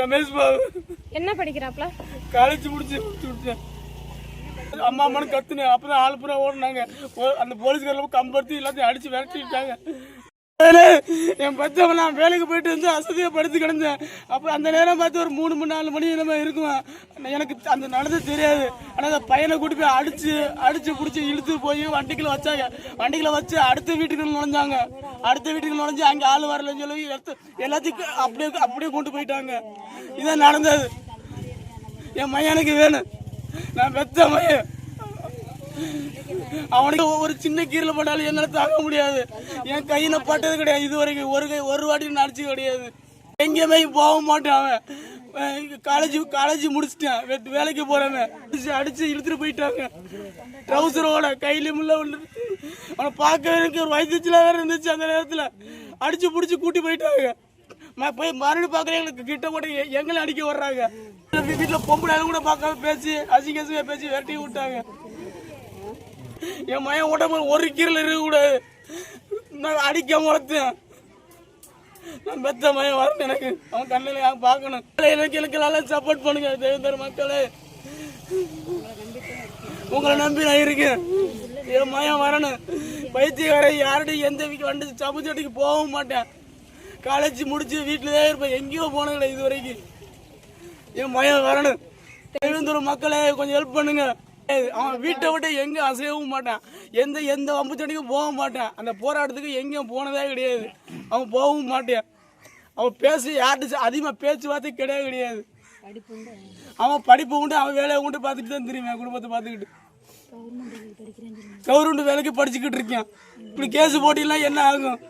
ரமேஷ் பாபு என்ன படிக்கிறாப்ல? காலேஜ் முடிச்சு அம்மா அம்மானு கத்துனேன். அப்பதான் ஆள் பூரா ஓடுனாங்க. அந்த போலீஸ்காரில் கம்படுத்தி எல்லாத்தையும் அடிச்சு விரட்டிட்டாங்க. என் பச்சவன் நான் வேலைக்கு போயிட்டு வந்து அசதியாக படுத்து கிடந்தேன். அப்போ அந்த நேரம் பார்த்து ஒரு 3-4 மணி நம்ம இருக்கும். எனக்கு அந்த நடந்தது தெரியாது. ஆனால் அந்த பையனை கூட்டி போய் அடிச்சு பிடிச்சி இழுத்து போய் வண்டிக்குள்ள வச்சாங்க. வண்டிக்குள்ள வச்சு அடுத்த வீட்டுக்கு நுழைஞ்சாங்க. அடுத்த வீட்டுக்கு நுழைஞ்சு அங்கே ஆள் வரலன்னு சொல்லி எல்லாத்தையும் அப்படியே கொண்டு போயிட்டாங்க. இதான் நடந்தது. என் மையனுக்கு வேணும். நான் பெத்த மையன். அவனுக்கு ஒரு சின்ன கீரல போட்டாலும் என்னால தாங்க முடியாது. என் கையில பட்டது கிடையாது. இது வரைக்கும் ஒரு வாட்டி நடிச்சு கிடையாது. எங்கேயுமே போக மாட்டேன். அவன் காலேஜ் முடிச்சிட்டேன். வேலைக்கு போறவன் அடிச்சு இழுத்துட்டு போயிட்டாங்க. ட்ரௌசரோட கையில முள்ள அவனை பார்க்க எனக்கு ஒரு வயசுல வேற இருந்துச்சு. அந்த நேரத்துல அடிச்சு பிடிச்சி கூட்டி போயிட்டாங்க. போய் மறுபடியும் பார்க்குறேன். எங்களுக்கு கிட்ட கூட எங்களை அடிக்க வர்றாங்க. வீட்டில் பொம்பளை கூட பார்க்காம பேசி அசிங்கசிங்க பேசி விரட்டி விட்டாங்க. என் மையன் உடம்பு ஒரு கீரல் இருக்கக்கூடாது. நான் அடிக்காம வளர்த்தேன். நான் பெத்த மையம் வரணும். எனக்கு அவன் கண்ணில் பார்க்கணும். எனக்கு நல்லா சப்போர்ட் பண்ணுங்க தேவேந்தர் மக்களே. உங்களை நம்பி நான் இருக்கேன். என் மையம் வரணும். பைத்தியக்கார யார்கிட்டையும் எந்த வண்டி சமைச்சடிக்கு போகவும் மாட்டேன். காலேஜ் முடிச்சு வீட்டில் தான் இருப்பேன். எங்கேயோ போனதில்லை இது வரைக்கும். என் மையம் வரணும். தேவேந்தர் மக்களே கொஞ்சம் ஹெல்ப் பண்ணுங்க. அவன் வீட்டை விட்டு எங்கே அசையவும் மாட்டான். எந்த வம்புச்சடிக்கும் போக மாட்டான். அந்த போராட்டத்துக்கு எங்கேயும் போனதே கிடையாது. அவன் போகவும் மாட்டான். அவன் பேசி யார்கிட்ட அதிகமாக பேச்சுவார்த்தை கிடையாது. அவன் படிப்பு உண்டு, அவன் வேலையை உண்டு பார்த்துட்டு தான் தெரியும். என் குடும்பத்தை பார்த்துக்கிட்டு கவர்மெண்ட் வேலைக்கு படிச்சுக்கிட்டு இருக்கேன். இப்படி கேஸ் போட்டிலாம் என்ன ஆகும்?